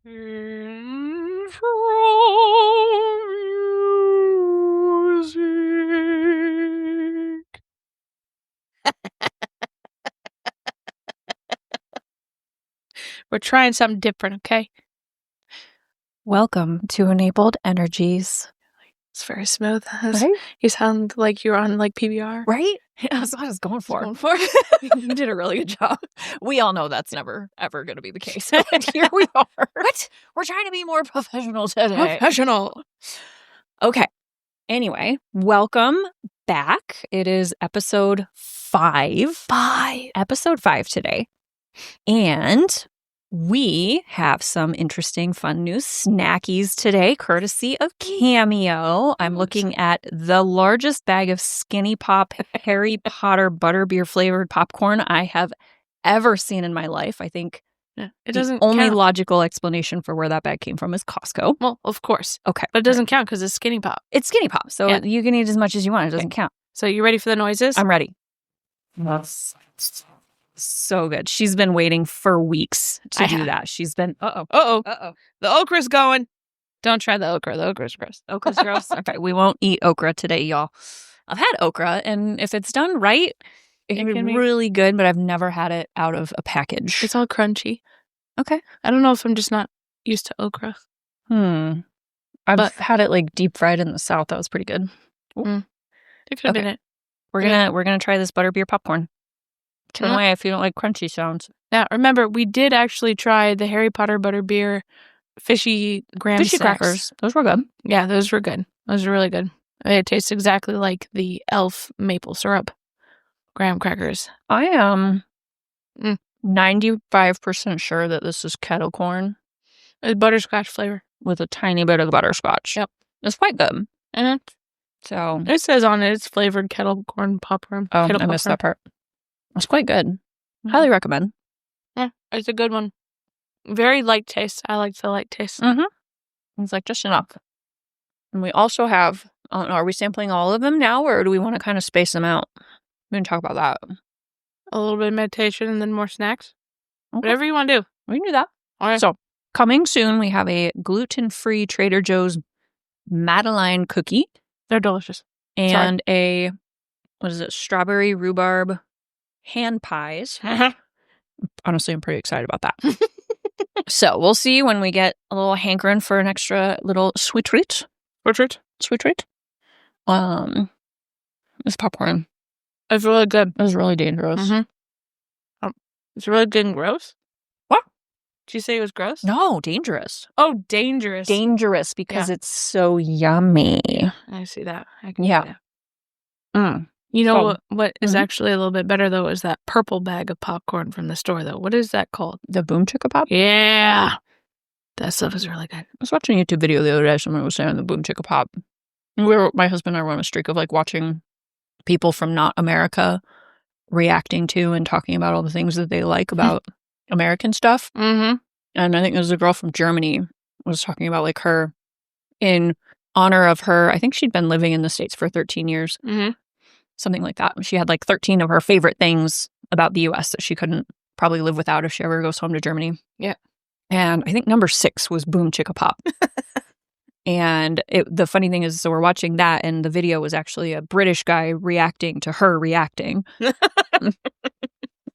Intro music. We're trying something different, okay? Welcome to Enabled Energies. It's very smooth. Right? You sound like you're on like PBR. Right? That's what I was going for. You did a really good job. We all know that's never, ever going to be the case. But here we are. What? We're trying to be more professional today. Professional. Okay. Anyway, welcome back. It is episode 5. Episode 5 today. And we have some interesting, fun new snackies today, courtesy of Cameo. I'm looking at the largest bag of Skinny Pop Harry Potter butterbeer flavored popcorn I have ever seen in my life. I think It the doesn't only count. logical explanation for where that bag came from is Costco. Well, of course. Okay. But it doesn't count because it's Skinny Pop. It's Skinny Pop, so Yeah. you can eat as much as you want. It doesn't count. So you ready for the noises? I'm ready. That's so good. She's been waiting for weeks to do that. She's been, Uh-oh. The okra's going. Don't try the okra. The okra's gross. Okra's gross. Okay, we won't eat okra today, y'all. I've had okra, and if it's done right, it can be really good, but I've never had it out of a package. It's all crunchy. Okay. I don't know if I'm just not used to okra. I've had it like deep fried in the South. That was pretty good. It could have been it. We're gonna try this butterbeer popcorn. Turn away if you don't like crunchy sounds. Now, remember, we did actually try the Harry Potter butterbeer fishy graham snacks. Crackers. Those were good. Yeah, those were good. Those were really good. It tastes exactly like the Elf maple syrup graham crackers. I am 95% sure that this is kettle corn. It's butterscotch flavor. With a tiny bit of butterscotch. Yep. It's quite good. Mm-hmm. So it says on it, it's flavored kettle corn popcorn. Oh, I missed that part. It's quite good. Highly recommend. Yeah, it's a good one. Very light taste. I like the light taste. It's like just enough. And we also have, are we sampling all of them now, or do we want to kind of space them out? We can talk about that. A little bit of meditation and then more snacks. Okay. Whatever you want to do. We can do that. All right. So, coming soon, we have a gluten-free Trader Joe's Madeline cookie. They're delicious. And a, strawberry rhubarb hand pies. Honestly, I'm pretty excited about that. So, we'll see when we get a little hankering for an extra little sweet treat. Sweet treat. This popcorn. It's really good. It was really dangerous. It's really good and gross. What? Did you say it was gross? No, dangerous. Oh, dangerous. Dangerous because it's so yummy. I see that. Yeah. You know what is actually a little bit better, though, is that purple bag of popcorn from the store, though. What is that called? The Boom Chicka Pop? Yeah. That stuff is really good. I was watching a YouTube video the other day. Someone was saying the Boom Chicka Pop. My husband and I were on a streak of like watching people from not America reacting to and talking about all the things that they like about American stuff. And I think there was a girl from Germany was talking about like her in honor of her. I think she'd been living in the States for 13 years. Something like that. She had like 13 of her favorite things about the U.S. that she couldn't probably live without if she ever goes home to Germany. Yeah. And I think number 6 was Boom Chicka Pop. And the funny thing is, so we're watching that, and the video was actually a British guy reacting to her reacting.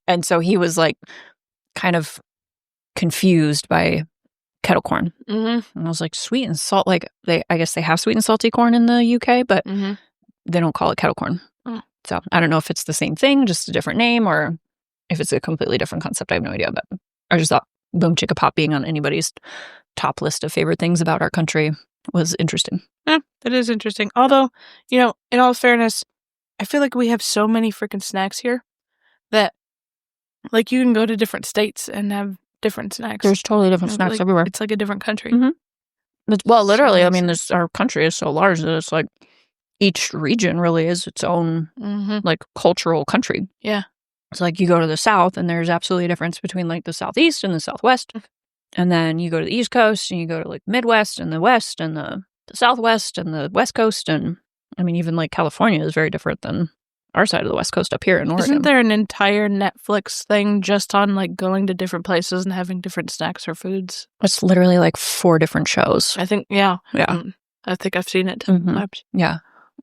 And so he was like kind of confused by kettle corn. And I was like, sweet and salt, like I guess they have sweet and salty corn in the UK, but they don't call it kettle corn. So I don't know if it's the same thing, just a different name, or if it's a completely different concept. I have no idea, but I just thought Boom Chicka Pop being on anybody's top list of favorite things about our country was interesting. Yeah, that is interesting. Although, in all fairness, I feel like we have so many freaking snacks here that, like, you can go to different states and have different snacks. There's totally different snacks everywhere. It's like a different country. Well, literally, I mean, our country is so large that it's like each region really is its own like cultural country. Yeah. It's like you go to the South and there's absolutely a difference between like the Southeast and the Southwest. And then you go to the East Coast and you go to like Midwest and the West and the Southwest and the West Coast. And I mean, even like California is very different than our side of the West Coast up here in Oregon. Isn't there an entire Netflix thing just on like going to different places and having different snacks or foods? It's literally like 4 different shows. I think, yeah. Yeah. I think I've seen it. Mhm. Yeah.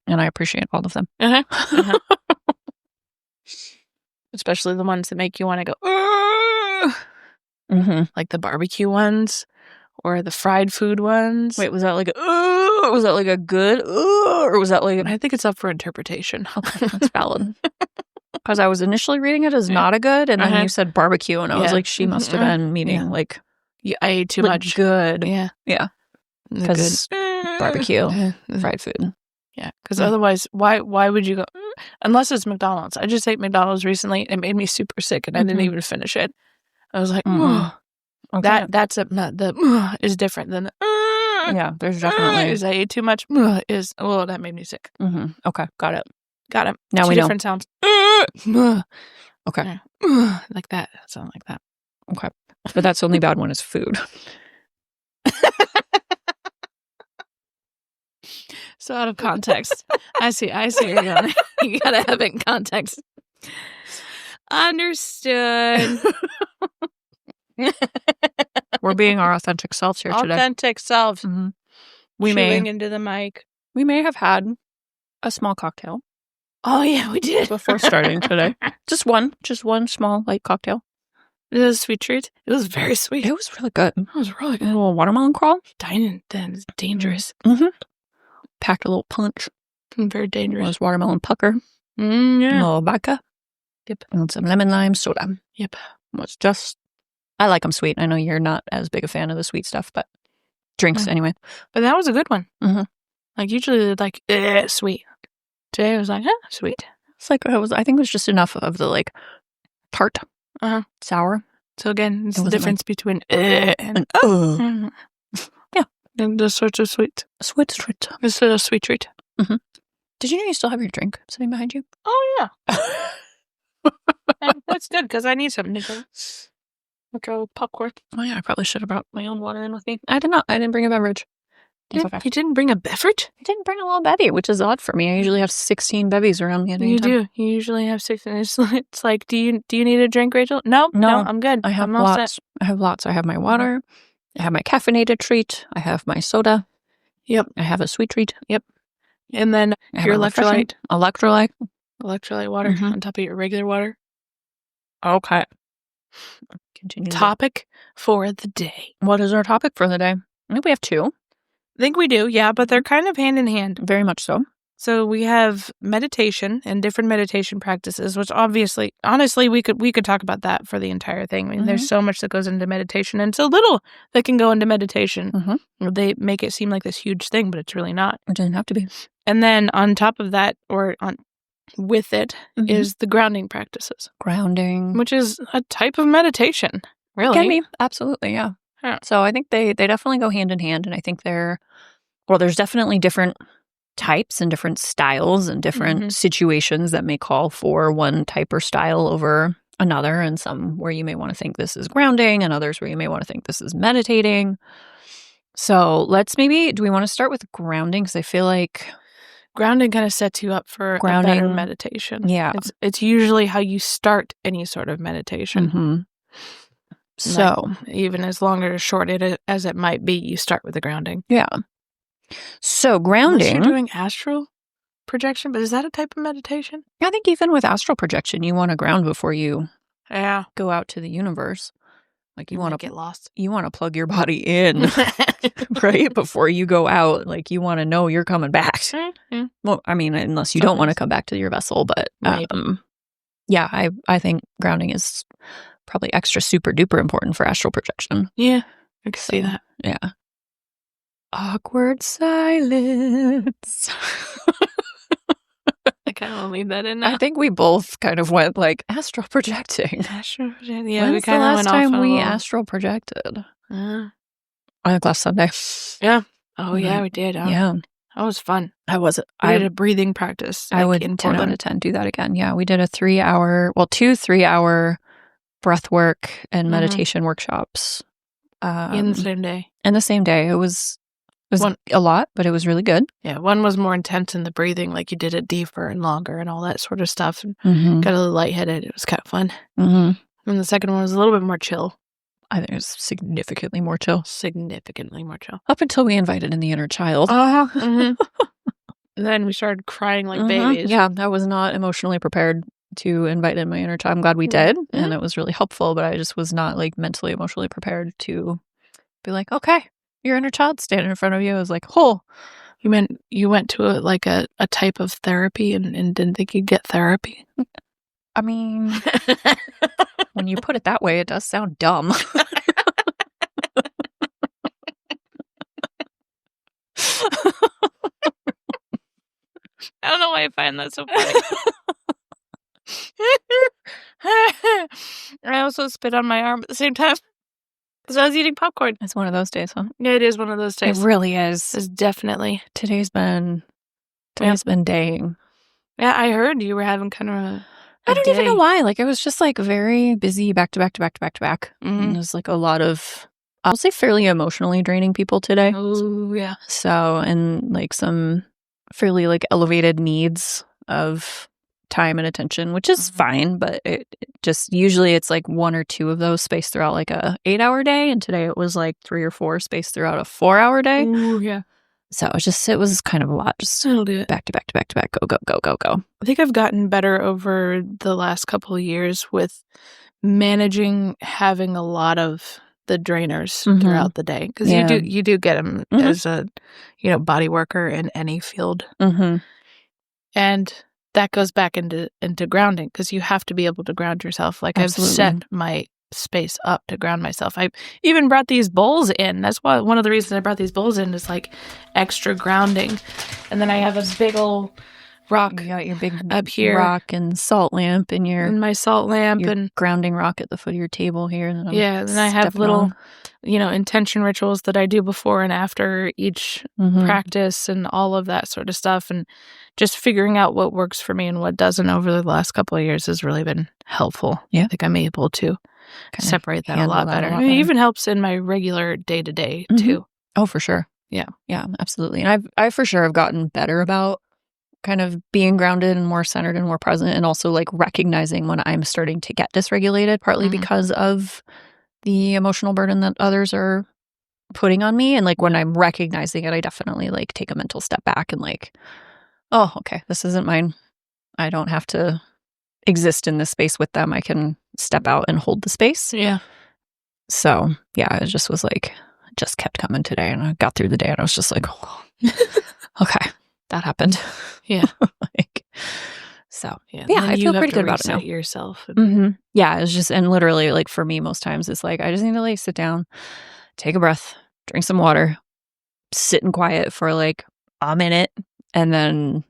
And I appreciate all of them. Especially the ones that make you want to go, "Ugh," like the barbecue ones or the fried food ones. Wait, was that like a good, or was that like I think it's up for interpretation. Okay, that's valid. Because I was initially reading it as not a good, and then you said barbecue, and I was like, she must have been meaning like, I ate too like much. good. Yeah. Yeah. Because barbecue, fried food. Yeah, because otherwise, why would you go? Unless it's McDonald's. I just ate McDonald's recently. It made me super sick, and I didn't even finish it. I was like, Okay. that's the is different than Yeah, there's definitely is I ate too much is that made me sick. Okay, got it. Got it. Now 2 we know. different sounds. Okay, like that. Sound like that. okay, but that's only bad when it's food. So out of context. I see where you're going. You gotta have it in context. Understood. We're being our authentic selves here today. Authentic selves. We Chewing into the mic. We may have had a small cocktail. Oh yeah, we did before starting today. Just one small light cocktail. It was a sweet treat. It was very sweet. It was really good. It was really good. A little watermelon crawl. Dining then is dangerous. Packed a little punch. Very dangerous. It was watermelon pucker. Yeah. A little vodka. Yep. And some lemon lime soda. Yep. Was just, I like them sweet. I know you're not as big a fan of the sweet stuff, but drinks anyway. But that was a good one. Like usually like sweet. Today I was like, sweet. It's like I think it was just enough of the like tart, sour. So again, it's the difference between and yeah, and the sort of sweet. Sweet treat. It's a sweet treat. Did you know you still have your drink sitting behind you? Oh yeah. That's good because I need something to drink. Like a popcorn. Oh yeah, I probably should have brought my own water in with me. I did not. I didn't bring a beverage. You didn't bring a beverage? I didn't bring a little bevy, which is odd for me. I usually have 16 bevies around me at any time. You do. You usually have 16. It's like, do you need a drink, Rachel? No, I'm good. I have lots. I have lots. I have my water. I have my caffeinated treat. I have my soda. Yep. I have a sweet treat. Yep. And then your electrolyte. Electrolyte water on top of your regular water. Okay. Continue. Topic for the day. What is our topic for the day? I think we have 2. I think we do, yeah, but they're kind of hand in hand. Very much so. So we have meditation and different meditation practices, which honestly, we could talk about that for the entire thing. I mean, there's so much that goes into meditation and so little that can go into meditation. They make it seem like this huge thing, but it's really not. It doesn't have to be. And then on top of that, with it, is the grounding practices. Grounding. Which is a type of meditation, really. Can be, absolutely, yeah. So I think they definitely go hand in hand, and I think there's definitely different types and different styles and different situations that may call for one type or style over another, and some where you may want to think this is grounding, and others where you may want to think this is meditating. So do we want to start with grounding? Because I feel like grounding kind of sets you up for a better meditation. Yeah. It's usually how you start any sort of meditation. So even as long or short as it might be, you start with the grounding. Yeah. So grounding. Unless you're doing astral projection, but is that a type of meditation? I think even with astral projection, you want to ground before you go out to the universe. Like you want to get lost. You want to plug your body in, right? Before you go out. Like you want to know you're coming back. Well, I mean, unless you don't want to come back to your vessel, but yeah, I think grounding is probably extra super duper important for astral projection. Yeah, I can see that. Yeah. Awkward silence. I kind of want to leave that in now. I think we both kind of went like astral projecting. Astral projecting. Yeah, When's we kind of went off. the last time we astral projected? I think last Sunday. Yeah. Oh, yeah, we did. Yeah. That was fun. I was. I did a breathing practice. I would 10 out of 10 do that again. Yeah, we did a 2 3-hour breath work and meditation workshops. In the same day. In the same day. It was was a lot, but it was really good. Yeah, one was more intense in the breathing, like you did it deeper and longer and all that sort of stuff. And got a little lightheaded. It was kind of fun. And the second one was a little bit more chill. I think it was significantly more chill. Significantly more chill. Up until we invited in the inner child. And then we started crying like babies. Yeah, I was not emotionally prepared to invite in my inner child. I'm glad we did, and it was really helpful, but I just was not like mentally, emotionally prepared to be like, okay, your inner child standing in front of you. I was like, oh. You meant you went to a type of therapy and didn't think you'd get therapy? I mean, when you put it that way, it does sound dumb. I don't know why I find that so funny. I also spit on my arm at the same time because I was eating popcorn. It's one of those days, huh? Yeah, it is one of those days. It really is. It's definitely. Today's been daying. Yeah, I heard you were having kind of a I don't day. even know why. Like, I was just like very busy back to back to back to back to back. And there's like a lot of, I'll say, fairly emotionally draining people today. Oh, yeah. So, and like some fairly like elevated needs of time and attention, which is fine, but it just usually it's like one or two of those spaced throughout like a 8-hour day, and today it was like 3 or 4 spaced throughout a 4-hour day. Ooh, yeah. So it was kind of a lot, just It'll do it. back to back to back to back, go. I think I've gotten better over the last couple of years with managing having a lot of the drainers throughout the day, because you do get them as a body worker in any field, and that goes back into grounding, because you have to be able to ground yourself. Like, Absolutely. I've set my space up to ground myself. I even brought these bowls in. That's why one of the reasons I brought these bowls in is like extra grounding. And then I have a big old rock. You got your big up here, rock and salt lamp, and my salt lamp and grounding rock at the foot of your table here. And then I have little intention rituals that I do before and after each practice and all of that sort of stuff, and just figuring out what works for me and what doesn't over the last couple of years has really been helpful. Yeah. I think I'm able to separate that a lot better. It even helps in my regular day-to-day too. Oh, for sure. Yeah, absolutely. And I for sure have gotten better about kind of being grounded and more centered and more present, and also like recognizing when I'm starting to get dysregulated, partly because of the emotional burden that others are putting on me. And like when I'm recognizing it, I definitely like take a mental step back and like, oh, okay, this isn't mine. I don't have to exist in this space with them. I can step out and hold the space. Yeah. So yeah, it just was like, just kept coming today, and I got through the day and I was just like, oh, okay, that happened. Yeah. So yeah, I feel pretty good about it now. Yourself. Yeah, it's just, and literally like for me, most times it's like, I just need to like sit down, take a breath, drink some water, sit in quiet for like a minute, and then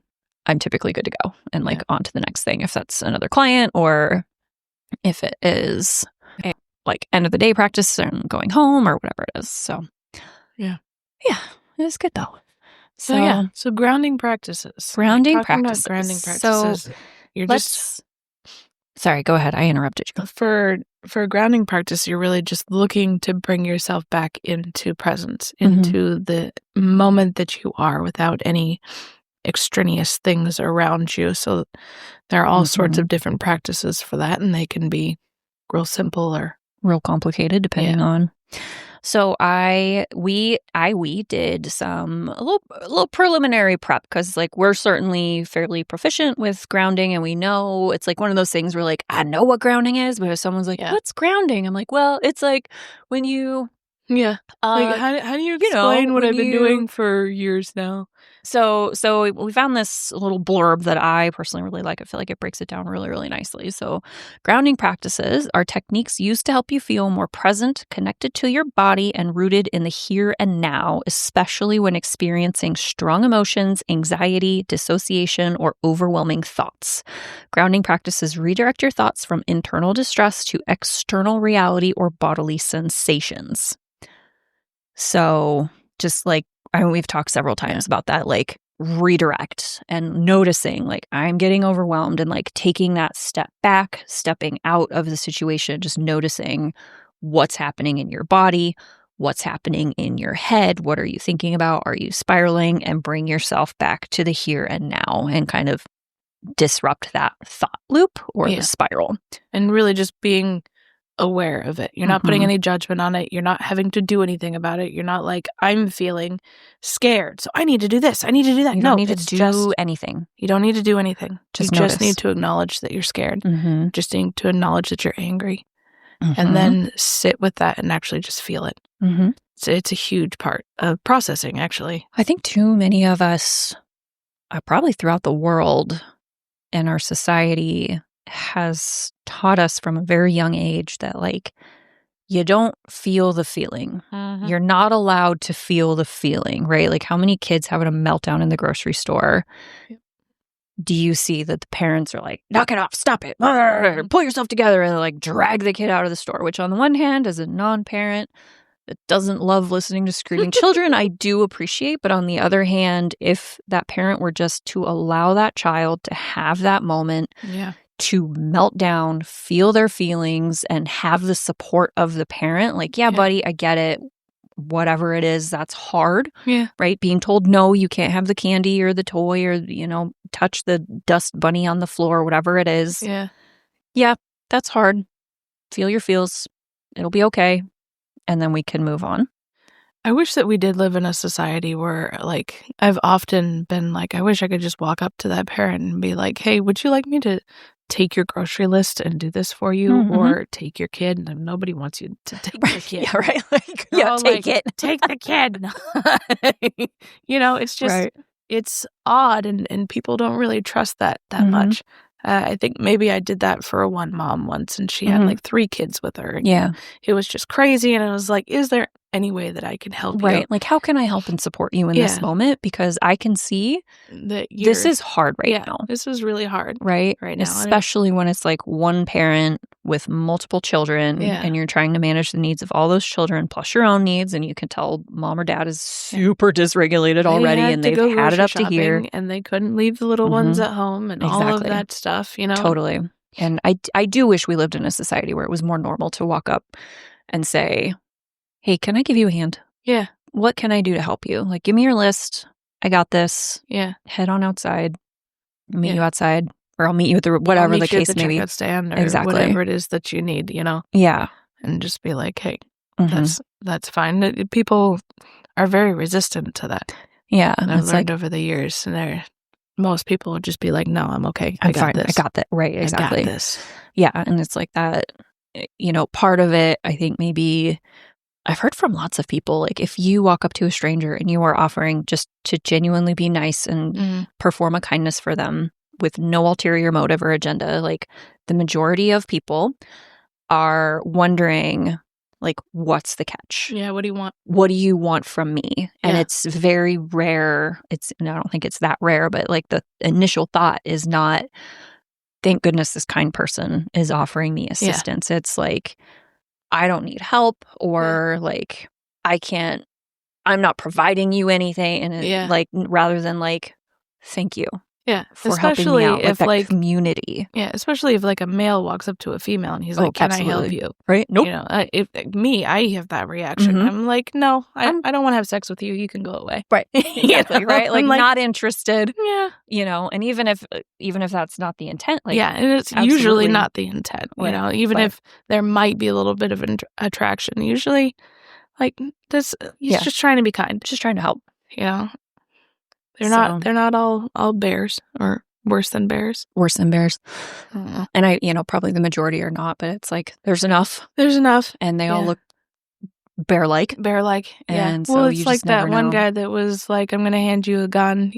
I'm typically good to go and like on to the next thing, if that's another client or if it is a like end of the day practice and going home or whatever it is. So yeah, it was good though. So grounding practices. Grounding practices. So you're sorry, go ahead. I interrupted you. For a grounding practice, you're really just looking to bring yourself back into presence, into the moment that you are, without any extraneous things around you. So there are all sorts of different practices for that, and they can be real simple or real complicated depending on. So we did a little preliminary prep, because like we're certainly fairly proficient with grounding, and we know it's like one of those things where like, I know what grounding is, but if someone's like, what's grounding? I'm like, well, it's like when you like how do you explain what I've been doing for years now? So we found this little blurb that I personally really like. I feel like it breaks it down really, really nicely. So grounding practices are techniques used to help you feel more present, connected to your body, and rooted in the here and now, especially when experiencing strong emotions, anxiety, dissociation, or overwhelming thoughts. Grounding practices redirect your thoughts from internal distress to external reality or bodily sensations. So just like, we've talked several times about that, like redirect and noticing, like I'm getting overwhelmed, and like taking that step back, stepping out of the situation, just noticing what's happening in your body, what's happening in your head. What are you thinking about? Are you spiraling? And bring yourself back to the here and now and kind of disrupt that thought loop or the spiral. And really just being aware of it. You're not putting any judgment on it. You're not having to do anything about it. You're not like, I'm feeling scared, so I need to do this. I need to do that. You don't need to do anything. You don't need to do anything. Just just need to acknowledge that you're scared. Just need to acknowledge that you're angry. Mm-hmm. And then sit with that and actually just feel it. So it's a huge part of processing, actually. I think too many of us, probably throughout the world and our society, has taught us from a very young age that, like, you don't feel the feeling. You're not allowed to feel the feeling, right? Like, how many kids having a meltdown in the grocery store? Do you see that the parents are like, knock it off, stop it, pull yourself together, and like drag the kid out of the store? Which on the one hand, as a non-parent that doesn't love listening to screaming children, I do appreciate. But on the other hand, if that parent were just to allow that child to have that moment, to melt down, feel their feelings, and have the support of the parent, like, buddy, I get it. Whatever it is, that's hard, right? Being told, no, you can't have the candy or the toy or, touch the dust bunny on the floor, whatever it is. Yeah, that's hard. Feel your feels. It'll be okay. And then we can move on. I wish that we did live in a society where, like, I've often been like, I wish I could just walk up to that parent and be like, hey, would you like me to take your grocery list and do this for you, or take your kid? And nobody wants you to take your kid. Yeah, right. Like, take it. Take the kid. It's just, it's odd, and people don't really trust that much. I think maybe I did that for one mom once, and she had like 3 kids with her. And it was just crazy. And I was like, is there any way that I can help you? Right. Like, how can I help and support you in this moment? Because I can see that this is hard now. This is really hard. Right now. Especially when it's like one parent with multiple children and you're trying to manage the needs of all those children plus your own needs. And you can tell mom or dad is super dysregulated already, and they've had it up to here. And they couldn't leave the little ones at home and all of that stuff, Totally. And I do wish we lived in a society where it was more normal to walk up and say, hey, can I give you a hand? Yeah. What can I do to help you? Like, give me your list. I got this. Yeah. Head on outside. I'll meet you outside, or I'll meet you at the whatever the case may be. Checkout stand, or whatever it is that you need, Yeah. And just be like, hey, that's fine. People are very resistant to that. Yeah. And I've learned over the years, and most people would just be like, no, I'm okay. I got this. I got that. Right. Exactly. I got this. Yeah. And it's like that, part of it, I think maybe I've heard from lots of people, like, if you walk up to a stranger and you are offering just to genuinely be nice and perform a kindness for them with no ulterior motive or agenda, like, the majority of people are wondering, like, what's the catch? Yeah, what do you want? What do you want from me? And it's very rare. I don't think it's that rare, but like, the initial thought is not, thank goodness this kind person is offering me assistance. It's like, I don't need help, or like, I'm not providing you anything. And like, rather than like, thank you. Yeah, for helping me out, if that like community. Yeah, especially if like a male walks up to a female and he's like, "Can I help you?" Right? Nope. If I have that reaction. I'm like, "No, I don't want to have sex with you. You can go away." Right? Exactly. Right? Like, not interested. Yeah. And even if that's not the intent, like, and it's usually not the intent. Even if there might be a little bit of attraction, usually, like, this, he's just trying to be kind, just trying to help. They're not all bears, or worse than bears. Worse than bears. And I, probably the majority are not, but it's like, there's enough. And they all look bear-like. And so it's you like just never that know. one guy that was like, I'm going to hand you a gun,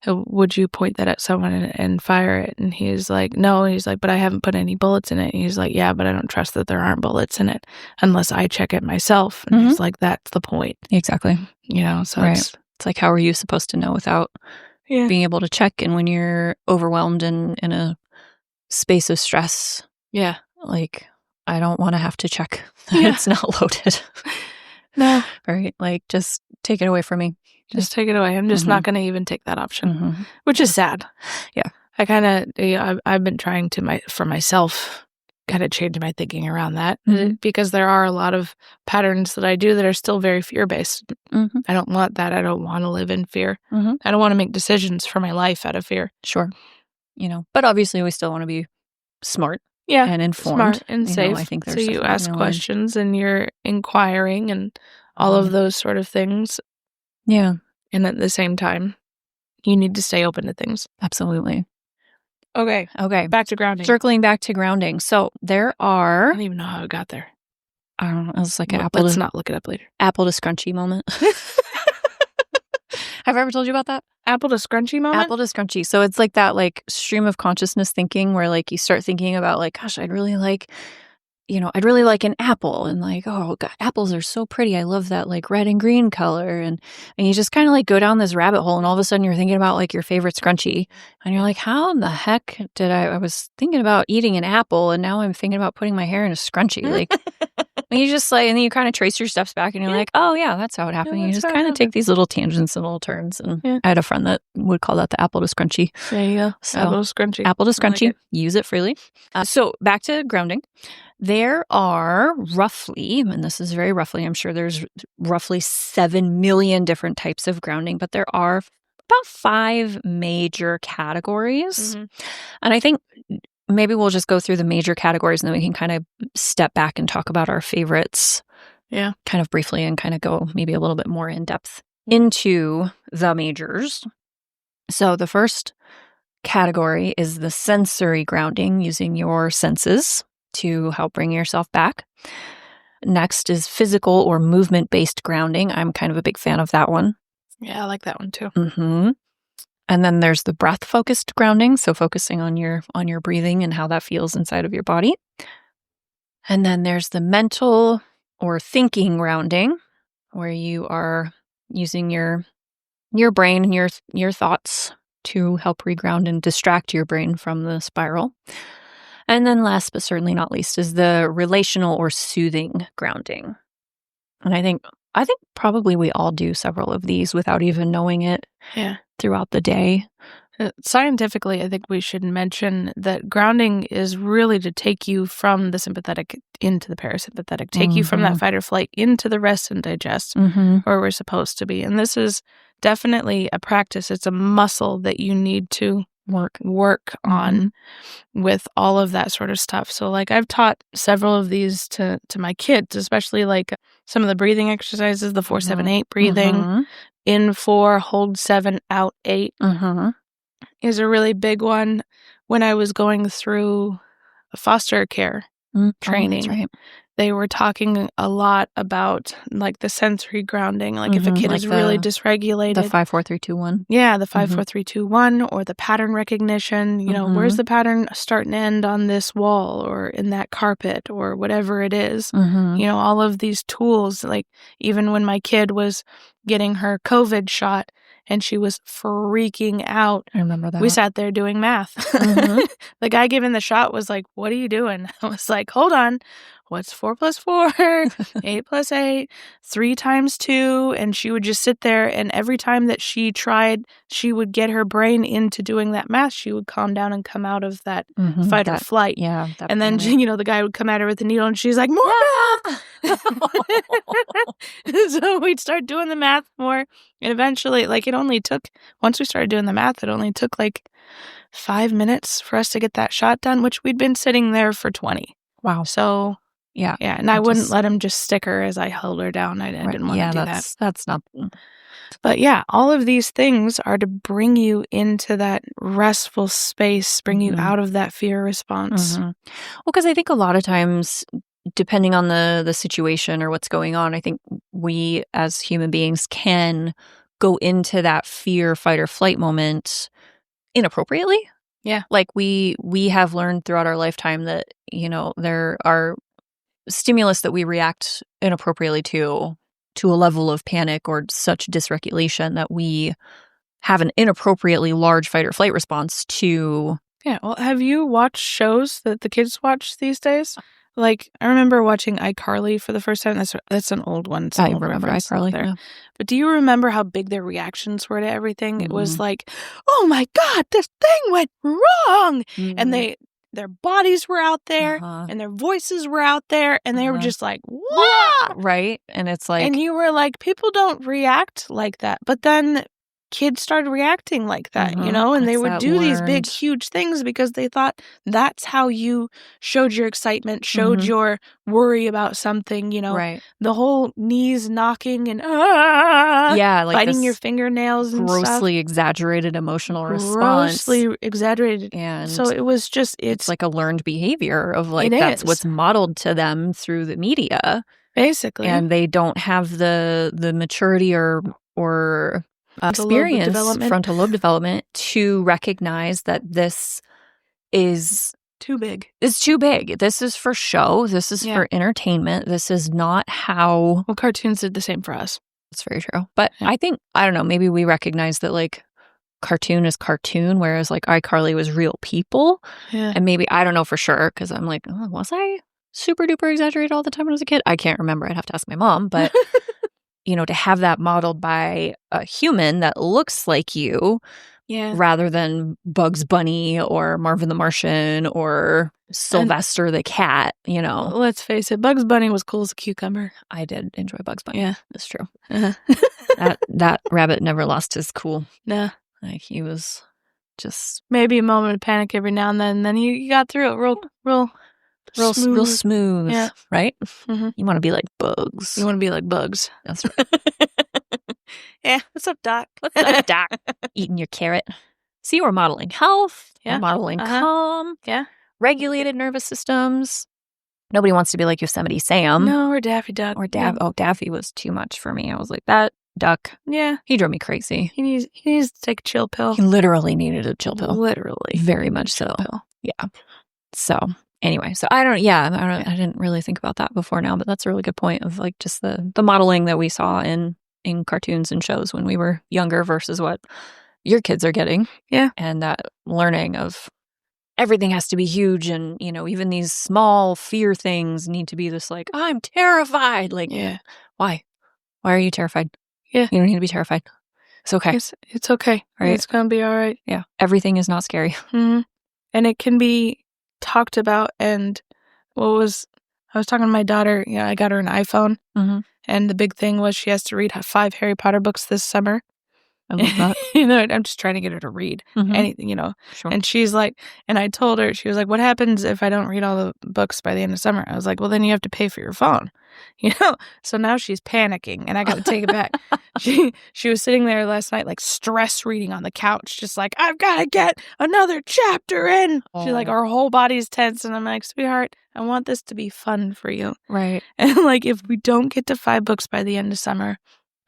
would you point that at someone and fire it? And he's like, no. And he's like, but I haven't put any bullets in it. And he's like, yeah, but I don't trust that there aren't bullets in it unless I check it myself. And he's like, that's the point. Exactly. So it's like, how are you supposed to know without being able to check? And when you're overwhelmed and in a space of stress, like, I don't want to have to check that it's not loaded. No. Right? Like, just take it away from me. Just take it away. I'm just not going to even take that option, which is sad. Yeah. I kind of, I've been trying for myself, kind of change my thinking around that because there are a lot of patterns that I do that are still very fear-based. I don't want that. I don't want to live in fear. I don't want to make decisions for my life out of fear. Sure. But obviously we still want to be smart and informed. Smart and safe. I think so you ask questions and you're inquiring and all of those sort of things. Yeah. And at the same time, you need to stay open to things. Absolutely. Okay. Back to grounding. Circling back to grounding. So there are... I don't even know how I got there. I don't know. It was like an Let's not look it up later. Apple to scrunchy moment. Have I ever told you about that? Apple to scrunchy moment? Apple to scrunchy. So it's like that like stream of consciousness thinking where like you start thinking about like, gosh, I'd really like an apple, and like, oh God, apples are so pretty. I love that like red and green color. And you just kind of like go down this rabbit hole, and all of a sudden you're thinking about like your favorite scrunchie, and you're like, how in the heck did I was thinking about eating an apple, and now I'm thinking about putting my hair in a scrunchie. Like, and you just like, and then you kind of trace your steps back, and you're like, oh yeah, that's how it happened. You just kind of take these little tangents and little turns. And I had a friend that would call that the apple to scrunchy. There you go. So, apple to scrunchy. Apple to scrunchy. Use it freely. So back to grounding. There are roughly, and this is very roughly, I'm sure there's roughly 7 million different types of grounding, but there are about 5 major categories. And I think maybe we'll just go through the major categories, and then we can kind of step back and talk about our favorites. Yeah. Kind of briefly, and kind of go maybe a little bit more in depth into the majors. So the first category is the sensory grounding, using your senses to help bring yourself back. Next is physical or movement-based grounding. I'm kind of a big fan of that one. Yeah, I like that one too. And then there's the breath-focused grounding, so focusing on your breathing and how that feels inside of your body. And then there's the mental or thinking grounding, where you are using your brain and your thoughts to help reground and distract your brain from the spiral. And then last but certainly not least is the relational or soothing grounding. And I think probably we all do several of these without even knowing it throughout the day. Scientifically, I think we should mention that grounding is really to take you from the sympathetic into the parasympathetic, take you from that fight or flight into the rest and digest, where we're supposed to be. And this is definitely a practice. It's a muscle that you need to work on with all of that sort of stuff. So like I've taught several of these to my kids, especially like some of the breathing exercises, the 4-7-8 breathing, in 4, hold 7, out 8 is a really big one. When I was going through foster care training, that's right. They were talking a lot about like the sensory grounding, like if a kid is really dysregulated. The 5, 4, 3, 2, 1. Yeah, the 5, 4, 3, 2, 1, or the pattern recognition. You know, where's the pattern start and end on this wall or in that carpet or whatever it is. You know, all of these tools, like even when my kid was getting her COVID shot and she was freaking out. I remember that. We sat there doing math. The guy giving the shot was like, "What are you doing?" I was like, "Hold on. What's 4 plus 4? 8 plus 8, 3 times 2. And she would just sit there, and every time that she tried, she would get her brain into doing that math. She would calm down and come out of that fight or flight. Yeah. And then, you know, the guy would come at her with the needle, and she's like, more math! So we'd start doing the math more. And eventually, like, once we started doing the math, it only took like 5 minutes for us to get that shot done, which we'd been sitting there for 20. Wow. So... Yeah, and I wouldn't let him just stick her as I held her down. I didn't want to do that. That's not... But yeah, all of these things are to bring you into that restful space, bring you out of that fear response. Well, because I think a lot of times, depending on the situation or what's going on, I think we as human beings can go into that fear, fight, or flight moment inappropriately. Yeah. Like we have learned throughout our lifetime that, you know, there are stimulus that we react inappropriately to a level of panic or such dysregulation that we have an inappropriately large fight or flight response to. Yeah. Well, have you watched shows that the kids watch these days? Like, I remember watching iCarly for the first time. That's an old one. I remember iCarly. There. Yeah. But do you remember how big their reactions were to everything? It was like, oh my God, this thing went wrong. And they their bodies were out there and their voices were out there and they were just like, what? Right. And it's like, and you were like, people don't react like that. But then kids started reacting like that, and they would do these big, huge things because they thought that's how you showed your excitement, showed your worry about something, right. The whole knees knocking and biting your fingernails and grossly exaggerated emotional response. Grossly exaggerated. And so it was just, it's like a learned behavior of like, that's what's modeled to them through the media. Basically. And they don't have the maturity or frontal lobe development to recognize that this is too big. It's too big. This is for show. This is for entertainment. This is not how... Well, cartoons did the same for us. That's very true. But I think, I don't know, maybe we recognize that like cartoon is cartoon, whereas like iCarly was real people. Yeah. And maybe, I don't know for sure, because I'm like, was I super duper exaggerated all the time when I was a kid? I can't remember. I'd have to ask my mom. But... to have that modeled by a human that looks like you rather than Bugs Bunny or Marvin the Martian or Sylvester the cat, Let's face it, Bugs Bunny was cool as a cucumber. I did enjoy Bugs Bunny. Yeah. That's true. That rabbit never lost his cool. No. Like, he was just... Maybe a moment of panic every now and then you got through it real smooth, yeah. right? Mm-hmm. You want to be like Bugs. You want to be like Bugs. That's right. Yeah. What's up, Doc? What's up, Doc? Eating your carrot. See, we're modeling health. Yeah. We're modeling calm. Yeah. Regulated nervous systems. Nobody wants to be like Yosemite Sam. No, or Daffy Duck. Or Daffy was too much for me. I was like, that duck. Yeah. He drove me crazy. He needs to take a chill pill. He literally needed a chill pill. Literally. Very much so. Pill. Yeah. So... Anyway, so I didn't really think about that before now, but that's a really good point of like just the modeling that we saw in cartoons and shows when we were younger versus what your kids are getting. Yeah. And that learning of everything has to be huge and, even these small fear things need to be this like, I'm terrified. Like, why? Why are you terrified? Yeah. You don't need to be terrified. It's okay. It's okay. Right? It's going to be all right. Yeah. Everything is not scary. Mm-hmm. And it can be talked about. And I was talking to my daughter, I got her an iPhone, and the big thing was she has to read 5 Harry Potter books this summer. I love that. I'm just trying to get her to read anything, Sure. And she's like, and I told her, she was like, what happens if I don't read all the books by the end of summer? I was like, well, then you have to pay for your phone, So now she's panicking and I got to take it back. She was sitting there last night, like stress reading on the couch, just like, I've got to get another chapter in. She's like, her whole body's tense. And I'm like, sweetheart, I want this to be fun for you. Right. And like, if we don't get to 5 books by the end of summer,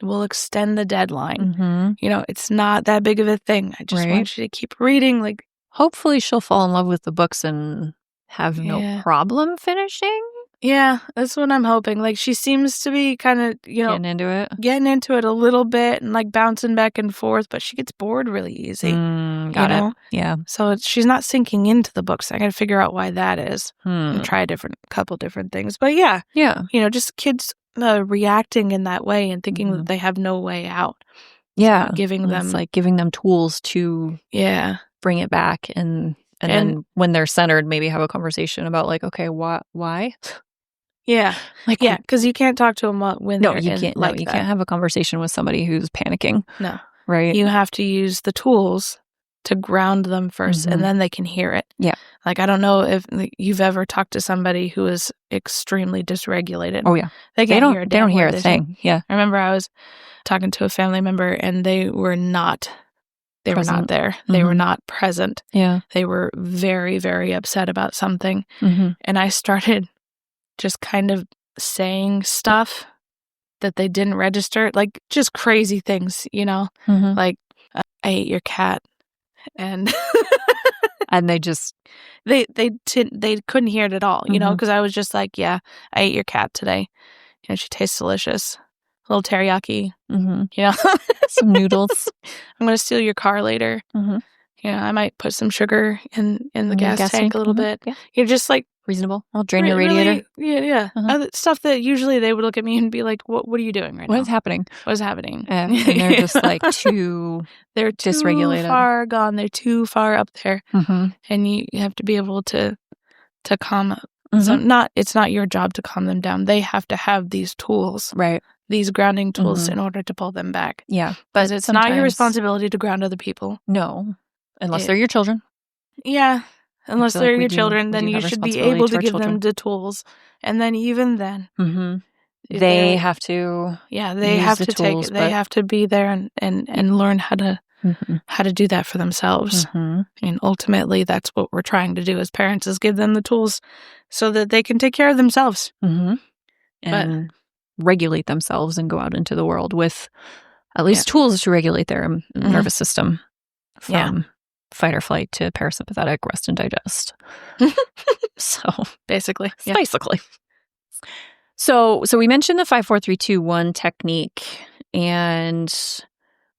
we'll extend the deadline. It's not that big of a thing. I just want you to keep reading. Like, hopefully she'll fall in love with the books and have no problem finishing. Yeah, that's what I'm hoping. Like, she seems to be kind of, getting into it a little bit and like bouncing back and forth, but she gets bored really easy. Got it. Yeah. So she's not sinking into the books. I got to figure out why that is and try a couple different things. But yeah, just kids reacting in that way and thinking that they have no way out. Yeah, giving them, it's like giving them tools to bring it back and then when they're centered, maybe have a conversation about like, okay, why? Yeah, like because you can't talk to them when you can't. You can't have a conversation with somebody who's panicking. No, right? You have to use the tools to ground them first, and then they can hear it. Yeah. Like, I don't know if you've ever talked to somebody who is extremely dysregulated. Oh, yeah. They don't hear a thing. Yeah. I remember I was talking to a family member, and they were not there. They were not present. Yeah. They were very, very upset about something. And I started just kind of saying stuff that they didn't register, like just crazy things, like, I ate your cat. And and they just they couldn't hear it at all, because I was just like, yeah, I ate your cat today. She tastes delicious. A little teriyaki, some noodles. I'm gonna steal your car later. I might put some sugar in the gas tank a little bit. Yeah. You're just like reasonable. I'll drain your radiator. Really, yeah. Stuff that usually they would look at me and be like, "What are you doing right now? What is happening? What is happening?" And they're just like they're too dysregulated. Far gone. They're too far up there, and you have to be able to to calm. So it's not your job to calm them down. They have to have these tools, right? These grounding tools in order to pull them back. Yeah, but it's not your responsibility to ground other people. No, unless they're your children. Yeah, unless they're your children, then you should be able to give them the tools, and then even then, they have to. Yeah, they have to take it. They have to be there and learn how to do that for themselves. And ultimately, that's what we're trying to do as parents: is give them the tools so that they can take care of themselves and regulate themselves and go out into the world with at least tools to regulate their nervous system from fight or flight to parasympathetic, rest and digest. So basically. So we mentioned the 5, 4, 3, 2, 1 technique, and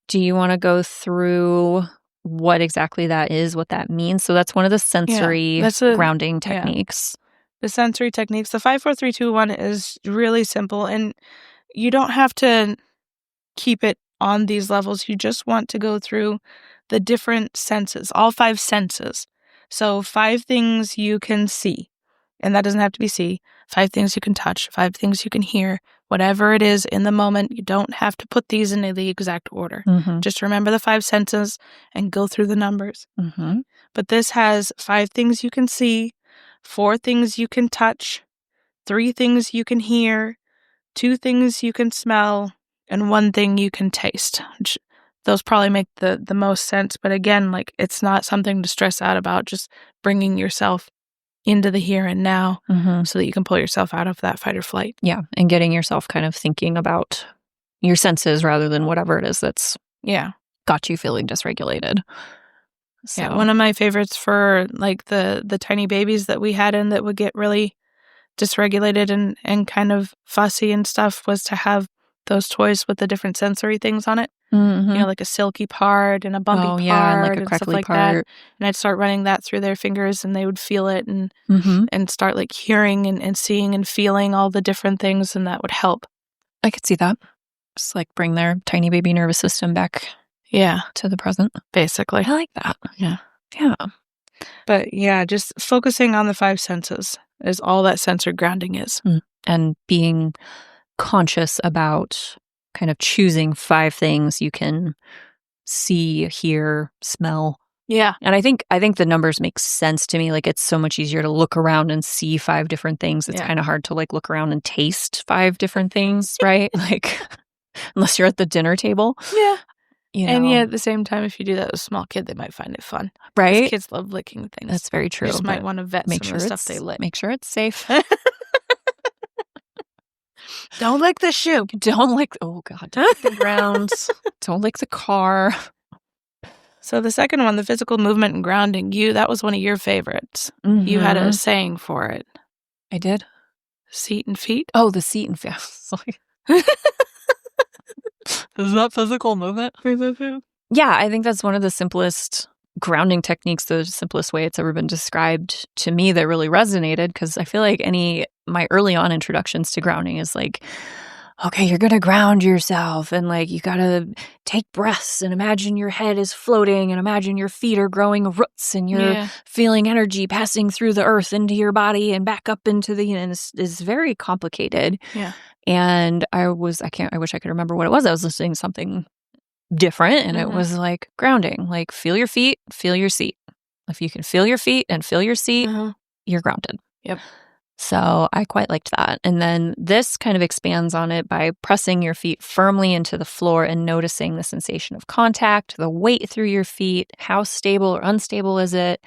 do you want to go through what exactly that is, what that means? So that's one of the sensory grounding techniques. The sensory techniques. The 5, 4, 3, 2, 1 is really simple, and you don't have to keep it on these levels. You just want to go through the different senses, all 5 senses. So 5 things you can see, and that doesn't have to be see. 5 things you can touch, 5 things you can hear, whatever it is in the moment. You don't have to put these into the exact order. Just remember the 5 senses and go through the numbers. But this has 5 things you can see, 4 things you can touch, 3 things you can hear, 2 things you can smell, and 1 thing you can taste. Those probably make the most sense. But again, like, it's not something to stress out about. Just bringing yourself into the here and now so that you can pull yourself out of that fight or flight. Yeah, and getting yourself kind of thinking about your senses rather than whatever it is that's got you feeling dysregulated. So. Yeah, one of my favorites for like the tiny babies that we had in that would get really dysregulated and kind of fussy and stuff was to have those toys with the different sensory things on it. You know, like a silky part and a bumpy part and like a and crackly stuff like part. that. And I'd start running that through their fingers and they would feel it and start like hearing and seeing and feeling all the different things, and that would help. I could see that. Just like bring their tiny baby nervous system back to the present. Basically. I like that. Yeah. But yeah, just focusing on the 5 senses is all that sensory grounding is. And being conscious about kind of choosing 5 things you can see, hear, smell. Yeah. And I think the numbers make sense to me. Like, it's so much easier to look around and see 5 different things. It's kind of hard to like look around and taste 5 different things, right? Like, unless you're at the dinner table. Yeah. You know. And yet at the same time, if you do that with a small kid, they might find it fun. Right? Kids love licking things. That's very true. You just might want to vet some of the stuff they lick. Make sure it's safe. Don't lick the shoe. Don't lick, oh God, don't lick the ground. Don't lick the car. So the second one, the physical movement and grounding, that was one of your favorites. You had a saying for it. I did? Seat and feet? Oh, the seat and feet. Is that physical movement? Yeah, I think that's one of the simplest grounding techniques, the simplest way it's ever been described to me that really resonated, because I feel like my early on introductions to grounding is like, okay, you're going to ground yourself and like you got to take breaths and imagine your head is floating and imagine your feet are growing roots and you're feeling energy passing through the earth into your body and back up into and it's very complicated. Yeah. And I wish I could remember what it was. I was listening to something different and it was like grounding, like feel your feet, feel your seat. If you can feel your feet and feel your seat, you're grounded. Yep. So I quite liked that. And then this kind of expands on it by pressing your feet firmly into the floor and noticing the sensation of contact, the weight through your feet, how stable or unstable is it.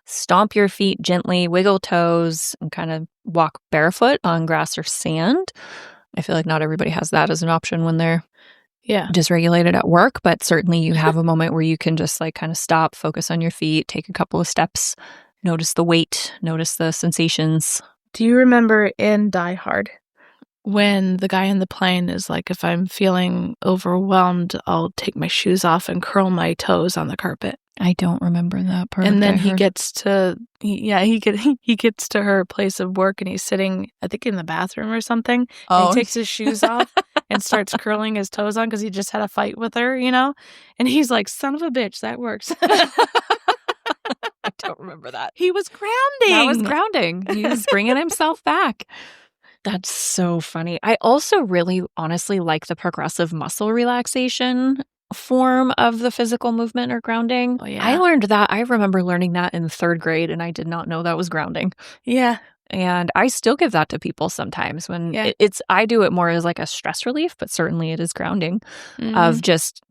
Stomp your feet gently, wiggle toes, and kind of walk barefoot on grass or sand. I feel like not everybody has that as an option when they're dysregulated at work, but certainly you have a moment where you can just like kind of stop, focus on your feet, take a couple of steps, notice the weight, notice the sensations. Do you remember in Die Hard when the guy in the plane is like, if I'm feeling overwhelmed, I'll take my shoes off and curl my toes on the carpet? I don't remember that part. And then he gets to her place of work and he's sitting, I think, in the bathroom or something. And he takes his shoes off and starts curling his toes on because he just had a fight with her, you know? And he's like, son of a bitch, that works. I don't remember that. He was grounding. That was grounding. He was bringing himself back. That's so funny. I also really honestly like the progressive muscle relaxation form of the physical movement or grounding. Oh, yeah. I learned that. I remember learning that in 3rd grade, and I did not know that was grounding. Yeah. And I still give that to people sometimes when I do it more as like a stress relief, but certainly it is grounding of just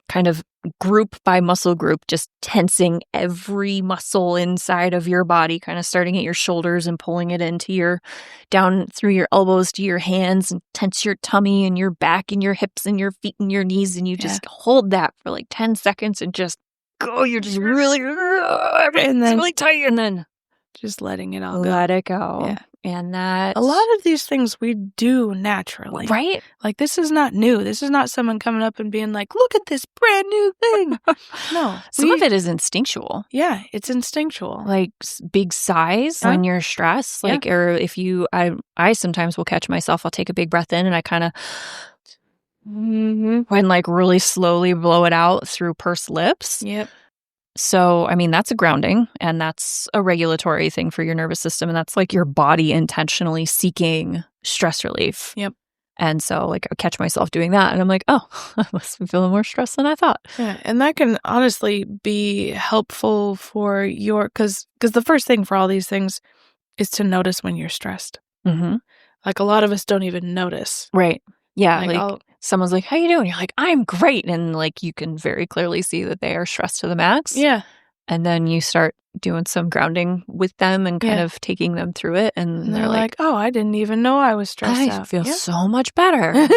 kind of group by muscle group, just tensing every muscle inside of your body, kind of starting at your shoulders and pulling it into your down through your elbows to your hands, and tense your tummy and your back and your hips and your feet and your knees. And you just hold that for like 10 seconds and just go. You're just really, and then really tight, and then just letting it all go. Let it go. Yeah. And that... A lot of these things we do naturally. Right? Like, this is not new. This is not someone coming up and being like, look at this brand new thing. No. Some of it is instinctual. Yeah, it's instinctual. Like big sighs when you're stressed. Like, or if you... I sometimes will catch myself. I'll take a big breath in and I kind of... and like really slowly blow it out through pursed lips. Yep. So, I mean, that's a grounding, and that's a regulatory thing for your nervous system, and that's like your body intentionally seeking stress relief. Yep. And so, like, I catch myself doing that, and I'm like, oh, I must be feeling more stressed than I thought. Yeah, and that can honestly be helpful for your... Because the first thing for all these things is to notice when you're stressed. Mm-hmm. Like, a lot of us don't even notice. Right. Yeah, like someone's like, how you doing? You're like, I'm great. And like, you can very clearly see that they are stressed to the max. Yeah. And then you start doing some grounding with them and kind of taking them through it. And they're like, oh, I didn't even know I was stressed out. I feel so much better.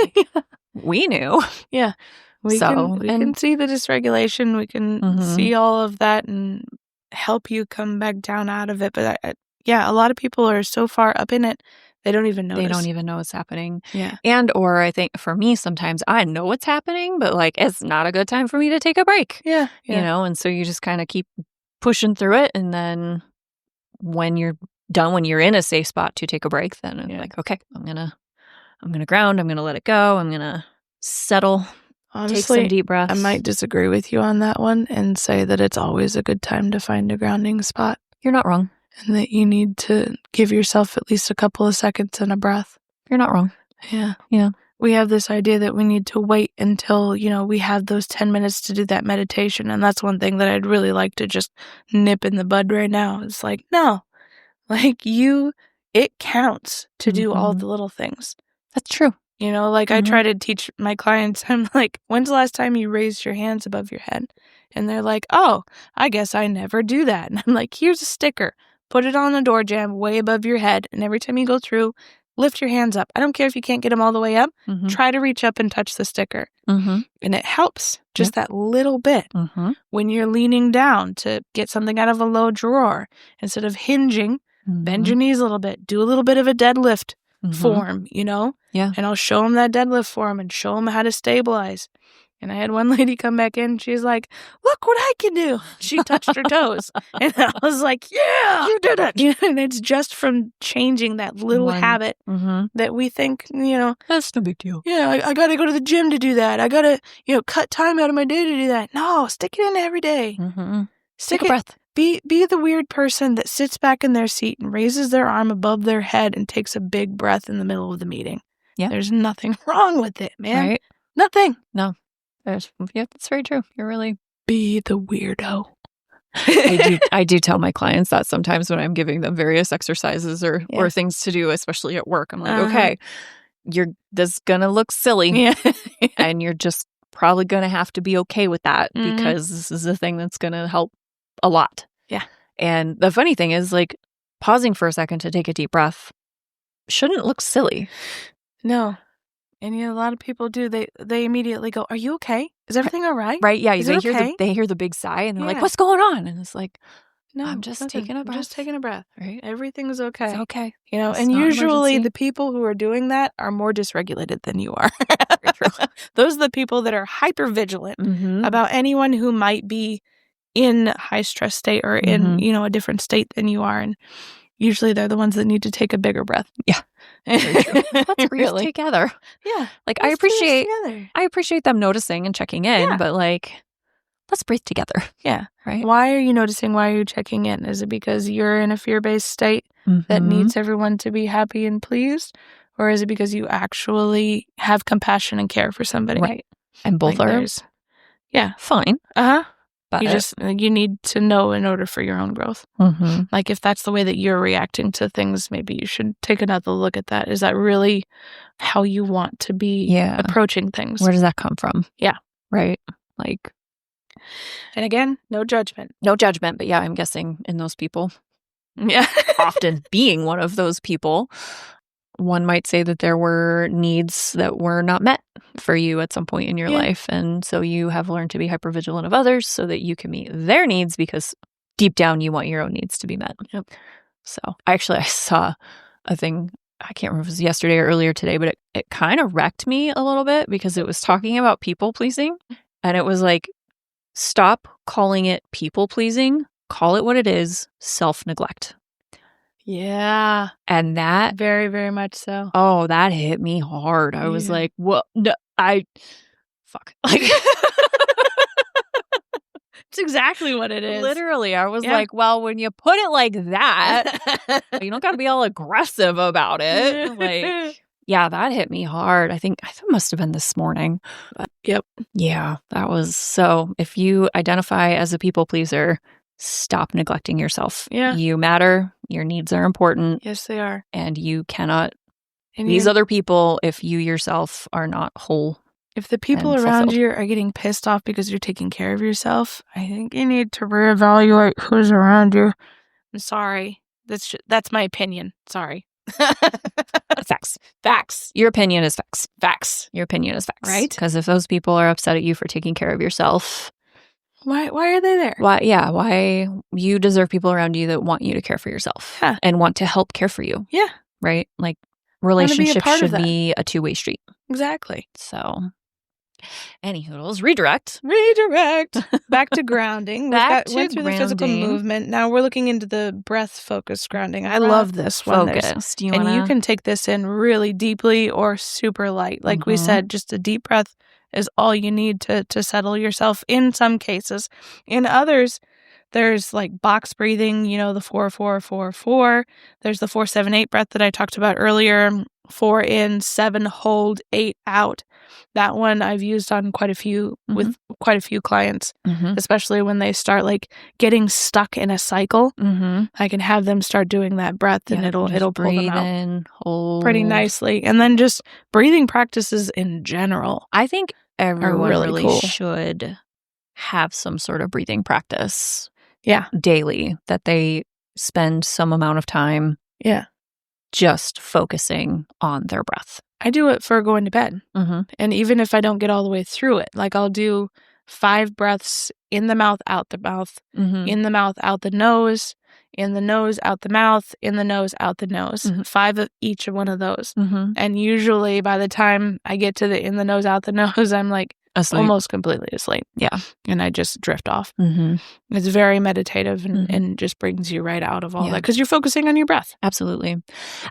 We knew. Yeah. We can see the dysregulation. We can see all of that and help you come back down out of it. But a lot of people are so far up in it, they don't even notice. They don't even know what's happening. Yeah. And or I think for me, sometimes I know what's happening, but like it's not a good time for me to take a break. Yeah. You know, and so you just kind of keep pushing through it. And then when you're done, when you're in a safe spot to take a break, then I'm like, okay, I'm gonna ground, I'm gonna let it go, I'm gonna settle. Honestly, take some deep breaths. I might disagree with you on that one and say that it's always a good time to find a grounding spot. You're not wrong. And that you need to give yourself at least a couple of seconds and a breath. You're not wrong. Yeah. Yeah. We have this idea that we need to wait until, we have those 10 minutes to do that meditation. And that's one thing that I'd really like to just nip in the bud right now. It's like, no, like it counts to do all the little things. That's true. I try to teach my clients, I'm like, when's the last time you raised your hands above your head? And they're like, oh, I guess I never do that. And I'm like, here's a sticker. Put it on the door jamb way above your head. And every time you go through, lift your hands up. I don't care if you can't get them all the way up. Try to reach up and touch the sticker. And it helps just that little bit when you're leaning down to get something out of a low drawer. Instead of hinging, bend your knees a little bit. Do a little bit of a deadlift form, Yeah. And I'll show them that deadlift form and show them how to stabilize. And I had one lady come back in. She's like, look what I can do. She touched her toes. And I was like, yeah, you did it. And it's just from changing that little habit that we think, that's no big deal. Yeah, I got to go to the gym to do that. I got to, cut time out of my day to do that. No, stick it in every day. Take a breath. Be the weird person that sits back in their seat and raises their arm above their head and takes a big breath in the middle of the meeting. Yeah. There's nothing wrong with it, man. Right? Nothing. No. That's very true. You're really... Be the weirdo. I do tell my clients that sometimes when I'm giving them various exercises or things to do, especially at work. I'm like, okay, this gonna look silly. And you're just probably gonna have to be okay with that because this is a thing that's gonna help a lot. Yeah. And the funny thing is, like, pausing for a second to take a deep breath shouldn't look silly. No. And a lot of people do. They immediately go, "Are you okay? Is everything all right?" Right? Yeah. They hear the big sigh, and they're like, "What's going on?" And it's like, "No, I'm just taking a breath. I'm just taking a breath. Right? Everything's okay. It's okay. It's and usually the people who are doing that are more dysregulated than you are. Those are the people that are hyper vigilant about anyone who might be in a high stress state or in a different state than you are, and usually they're the ones that need to take a bigger breath. Yeah. Let's breathe together. Yeah. Like I appreciate them noticing and checking in, but like let's breathe together. Yeah. Right. Why are you noticing? Why are you checking in? Is it because you're in a fear-based state that needs everyone to be happy and pleased? Or is it because you actually have compassion and care for somebody? Right. And both are fine. But you need to know in order for your own growth. Like if that's the way that you're reacting to things, maybe you should take another look at that. Is that really how you want to be approaching things? Where does that come from? Yeah. Right. Like, and again, no judgment. No judgment, but I'm guessing in those people. Yeah. Often being one of those people, one might say that there were needs that were not met for you at some point in your life. And so you have learned to be hypervigilant of others so that you can meet their needs because deep down you want your own needs to be met. Yep. So I saw a thing, I can't remember if it was yesterday or earlier today, but it kind of wrecked me a little bit because it was talking about people pleasing. And it was like, stop calling it people pleasing. Call it what it is, self-neglect. Yeah. And that... very, very much so. Oh, that hit me hard. I was like, well, no, fuck. Like, it's exactly what it is. Literally. I was like, well, when you put it like that, you don't got to be all aggressive about it. Like, yeah, that hit me hard. I think it must have been this morning. But, yep. Yeah, that was... So if you identify as a people pleaser, stop neglecting yourself. Yeah. You matter. Your needs are important. Yes, they are. And you cannot please other people if you yourself are not whole. If the people around you are getting pissed off because you're taking care of yourself, I think you need to reevaluate who's around you. I'm sorry. That's my opinion. Sorry. Facts. Your opinion is facts. Your opinion is facts. Right? Because if those people are upset at you for taking care of yourself... Why are they there? Why you deserve people around you that want you to care for yourself and want to help care for you. Yeah. Right? Like, relationships should be a two-way street. Exactly. So, anywhoodles, redirect. Back to grounding. Went through the physical movement. Now we're looking into the breath-focused grounding. I love this one. Focused. You can take this in really deeply or super light. Like we said, just a deep breath is all you need to settle yourself in some cases. In others, there's like box breathing, the 4-4-4-4. There's the 4-7-8 breath that I talked about earlier. 4 in, 7 hold, 8 out. That one I've used on quite a few with quite a few clients, especially when they start like getting stuck in a cycle. I can have them start doing that breath and it'll pull them out hold. Pretty nicely. And then just breathing practices in general. I think everyone really cool. should have some sort of breathing practice. Yeah. Daily, that they spend some amount of time just focusing on their breath. I do it for going to bed. And even if I don't get all the way through it, like I'll do 5 breaths in the mouth, out the mouth, in the mouth, out the nose, in the nose, out the mouth, in the nose, out the nose. 5 of each of one of those. And usually by the time I get to the in the nose, out the nose, I'm like almost completely asleep. Yeah. And I just drift off. It's very meditative and just brings you right out of all that because you're focusing on your breath. Absolutely.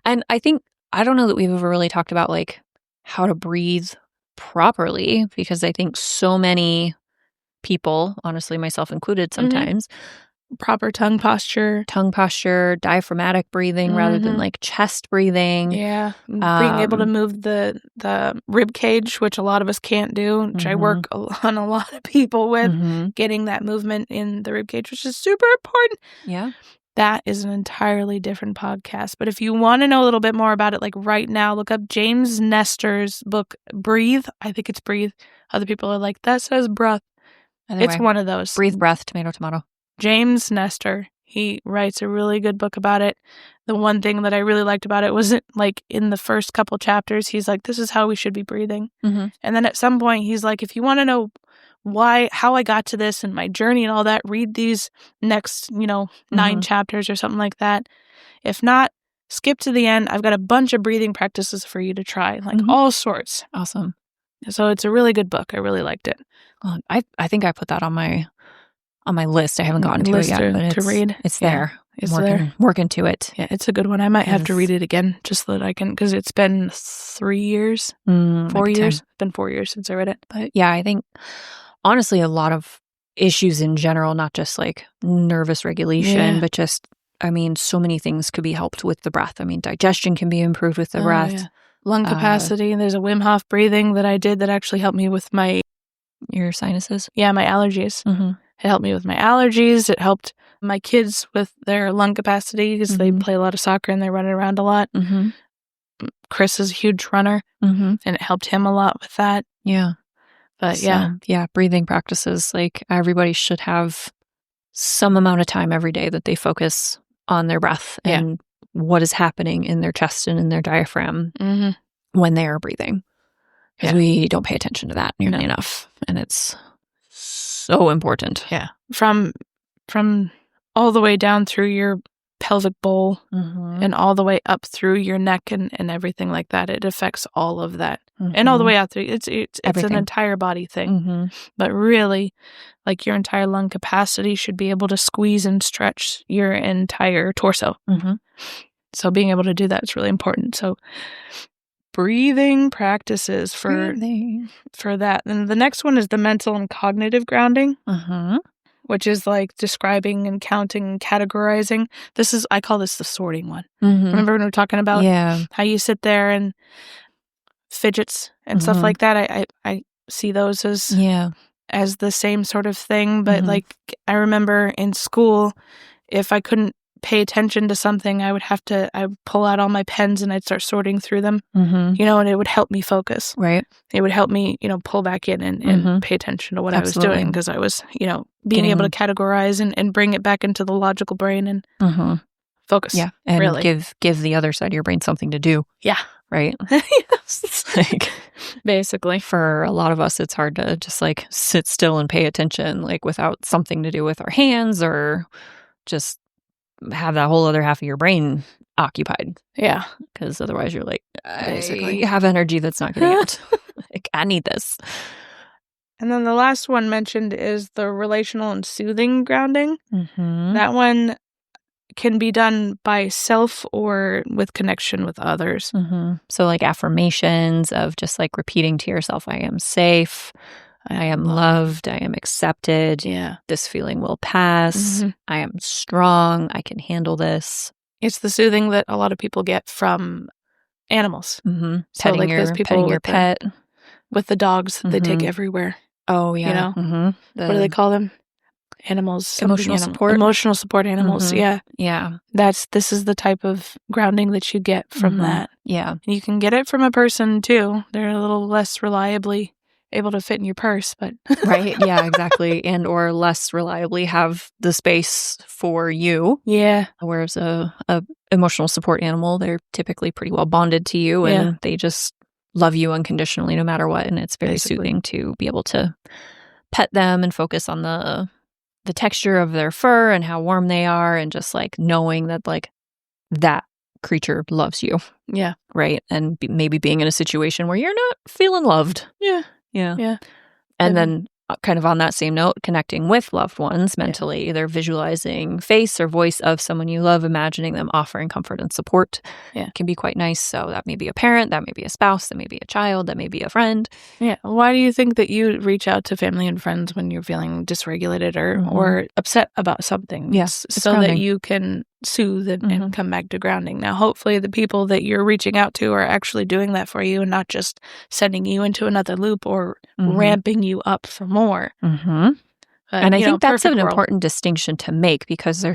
And I don't know that we've ever really talked about like how to breathe properly, because I think so many people, honestly, myself included sometimes, proper tongue posture, diaphragmatic breathing rather than like chest breathing. Yeah. Being able to move the rib cage, which a lot of us can't do, which I work on a lot of people with, getting that movement in the rib cage, which is super important. Yeah. That is an entirely different podcast. But if you want to know a little bit more about it, like right now, look up James Nestor's book, Breathe. I think it's Breathe. Other people are like, that says breath. It's one of those. Breathe, breath, tomato, tomato. James Nestor. He writes a really good book about it. The one thing that I really liked about it was like in the first couple chapters, he's like, this is how we should be breathing. And then at some point, he's like, if you want to know how I got to this and my journey and all that, read these next, 9 chapters or something like that. If not, skip to the end. I've got a bunch of breathing practices for you to try, like all sorts. Awesome. So it's a really good book. I really liked it. Well, I think I put that on my list. I haven't gotten to it yet, but to read. It's there. It's working to it. Yeah, it's a good one. I might have to read it again just so that I can, because it's been 3 years, 4 years. It's been 4 years since I read it. But yeah, I think honestly, a lot of issues in general, not just like nervous regulation, Yeah. but just, I mean, so many things could be helped with the breath. I mean, digestion can be improved with the breath. Yeah. Lung capacity. There's a Wim Hof breathing that I did that actually helped me with your sinuses. my allergies. Mm-hmm. It helped me with my allergies. It helped my kids with their lung capacity because they play a lot of soccer and they're running around a lot. Mm-hmm. Chris is a huge runner, and it helped him a lot with that. Yeah. But So, breathing practices, like everybody should have some amount of time every day that they focus on their breath and what is happening in their chest and in their diaphragm when they are breathing. Because we don't pay attention to that nearly enough. And it's so important. Yeah. From all the way down through your pelvic bowl and all the way up through your neck and everything like that. It affects all of that. And all the way out through. It's an entire body thing. But really, like your entire lung capacity should be able to squeeze and stretch your entire torso. So being able to do that is really important. So breathing practices for that. And the next one is the mental and cognitive grounding. Which is like describing and counting and categorizing. I call this the sorting one. Remember when we were talking about how you sit there and fidgets and stuff like that? I see those as the same sort of thing. But like I remember in school, if I couldn't pay attention to something, I would pull out all my pens and I'd start sorting through them, and it would help me focus. Right. It would help me, pull back in and pay attention to what I was doing because I was, being able to categorize and bring it back into the logical brain and focus. Yeah. And really. give the other side of your brain something to do. Yeah. Right. Yes. Like, basically. For a lot of us, it's hard to just like sit still and pay attention, like without something to do with our hands or just have that whole other half of your brain occupied. Yeah. Because otherwise you're like, basically I have energy that's not getting out. Like, I need this. And then the last one mentioned is the relational and soothing grounding. That one can be done by self or with connection with others. So like affirmations of just like repeating to yourself, I am safe. I am loved. I am accepted. Yeah. This feeling will pass. I am strong. I can handle this. It's the soothing that a lot of people get from animals. So Petting like those people petting your pet. With the dogs that they take everywhere. Oh, yeah. What do they call them? Animals. Emotional support. Emotional support animals. Yeah. Yeah. This is the type of grounding that you get from that. Yeah. And you can get it from a person too. They're a little less reliably able to fit in your purse, but right. Yeah, exactly. And or less reliably have the space for you. Yeah. Whereas a emotional support animal, they're typically pretty well bonded to you and they just love you unconditionally no matter what. And it's very soothing to be able to pet them and focus on the texture of their fur and how warm they are and just like knowing that like that creature loves you. Yeah. Right. And maybe being in a situation where you're not feeling loved. Yeah. Yeah. Yeah. And then kind of on that same note, connecting with loved ones mentally, they're visualizing face or voice of someone you love, imagining them offering comfort and support. Yeah. Can be quite nice. So that may be a parent, that may be a spouse, that may be a child, that may be a friend. Yeah. Why do you think that you reach out to family and friends when you're feeling dysregulated or upset about something? Yes. So that you can soothe and come back to grounding. Now, hopefully the people that you're reaching out to are actually doing that for you and not just sending you into another loop or ramping you up for more. And I think that's an important distinction to make because there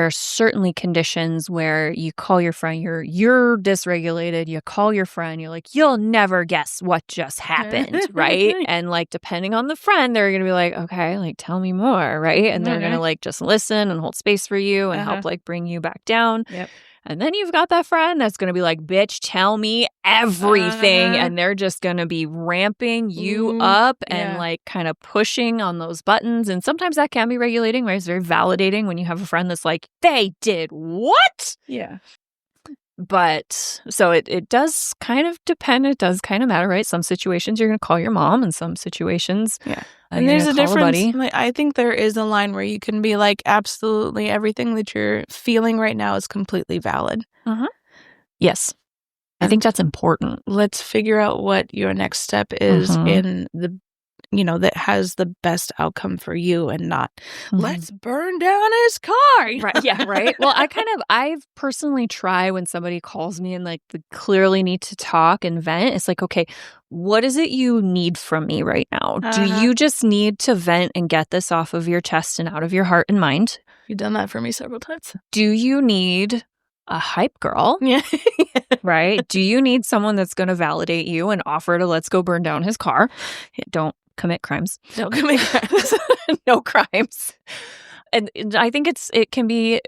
are certainly conditions where you call your friend, you're dysregulated, you call your friend, you're like, you'll never guess what just happened, right? And like, depending on the friend, they're going to be like, okay, like, tell me more, right? And they're going to like just listen and hold space for you and help like bring you back down. Yep. And then you've got that friend that's going to be like, bitch, tell me everything. And they're just going to be ramping you up and like kind of pushing on those buttons. And sometimes that can be regulating, right? It's very validating when you have a friend that's like, they did what? Yeah. But so it does kind of depend. It does kind of matter, right? Some situations you're going to call your mom and some situations. Yeah. And there's a difference. Like, I think there is a line where you can be like, absolutely everything that you're feeling right now is completely valid. Yes. I think that's important. Let's figure out what your next step is in that has the best outcome for you and not, let's burn down his car. Right. Yeah. Right. Well, I personally try when somebody calls me and like they clearly need to talk and vent. It's like, okay, what is it you need from me right now? Do you just need to vent and get this off of your chest and out of your heart and mind? You've done that for me several times. Do you need a hype girl? Yeah. Right? Do you need someone that's going to validate you and offer to let's go burn down his car? Don't commit crimes. Don't commit crimes. No crimes. And I think it can be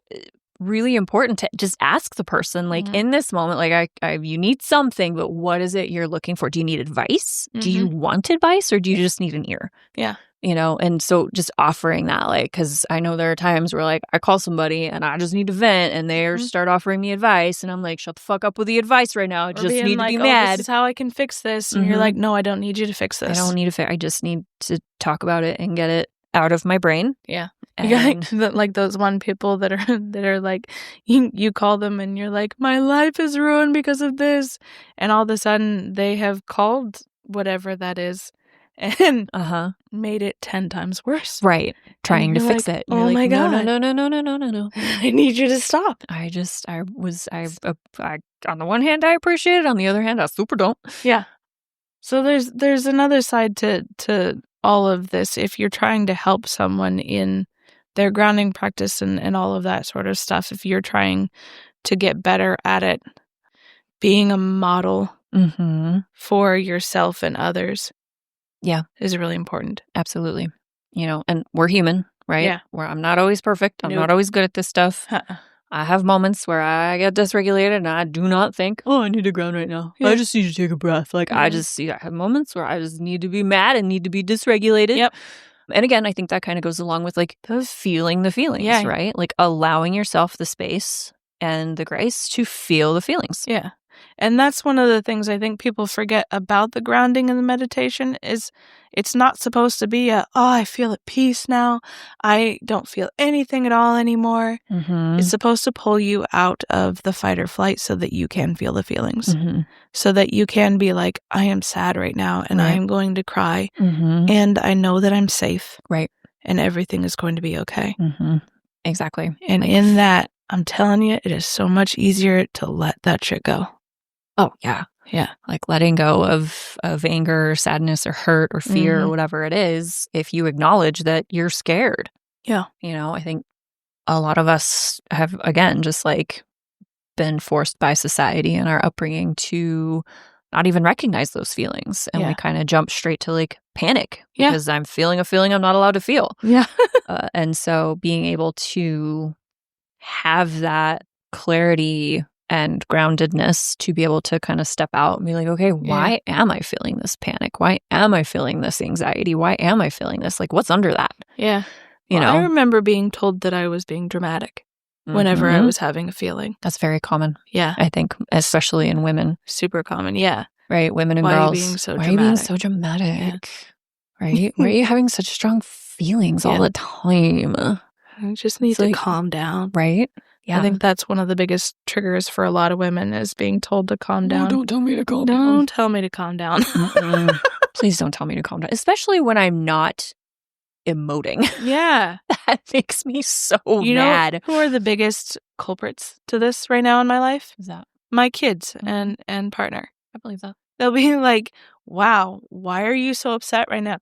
really important to just ask the person, like in this moment, like you need something, but what is it you're looking for? Do you need advice? Do you want advice, or do you just need an ear? Yeah. And so just offering that, like, because I know there are times where like I call somebody and I just need to vent and they start offering me advice and I'm like, shut the fuck up with the advice right now. I just need to be mad. This is how I can fix this. And you're like, no, I don't need you to fix this. I don't need to fix. I just need to talk about it and get it out of my brain. Yeah. Like those one people that are like, you call them and you're like, my life is ruined because of this. And all of a sudden they have called whatever that is and made it 10 times worse. Right. Trying to fix it. You're like, my God. No. I need you to stop. I on the one hand, I appreciate it. On the other hand, I super don't. Yeah. So there's another side to all of this. If you're trying to help someone in their grounding practice and all of that sort of stuff, if you're trying to get better at it, being a model for yourself and others is really important. Absolutely. And we're human, right? Yeah. I'm not always perfect. I'm not always good at this stuff. I have moments where I get dysregulated and I do not think, I need to ground right now. Yeah. I just need to take a breath. Like I have moments where I just need to be mad and need to be dysregulated. Yep. And again, I think that kind of goes along with like feeling the feelings, right? Like allowing yourself the space and the grace to feel the feelings. Yeah. And that's one of the things I think people forget about the grounding and the meditation is it's not supposed to be I feel at peace now. I don't feel anything at all anymore. It's supposed to pull you out of the fight or flight so that you can feel the feelings. So that you can be like, I am sad right now and I am going to cry. And I know that I'm safe. Right. And everything is going to be okay. Exactly. And in that, I'm telling you, it is so much easier to let that shit go. Oh, yeah. Yeah. Like letting go of anger or sadness or hurt or fear or whatever it is, if you acknowledge that you're scared. Yeah. I think a lot of us have, again, just like been forced by society and our upbringing to not even recognize those feelings. And we kind of jump straight to like panic because I'm feeling a feeling I'm not allowed to feel. Yeah. And so being able to have that clarity and groundedness to be able to kind of step out and be like, okay, why am I feeling this panic? Why am I feeling this anxiety? Why am I feeling this? Like, what's under that? Yeah. I remember being told that I was being dramatic whenever I was having a feeling. That's very common. Yeah. I think, especially in women. Super common. Yeah. Right. Women and girls. Why are you being so dramatic? Yeah. Right? Why are you having such strong feelings all the time? I just need to calm down. Right? Yeah. I think that's one of the biggest triggers for a lot of women is being told to calm down. Don't tell me to calm down. Don't tell me to calm down. Please don't tell me to calm down. Especially when I'm not emoting. Yeah. That makes me so mad. Know who are the biggest culprits to this right now in my life? Who's that? My kids and partner. I believe that. They'll be like, wow, why are you so upset right now?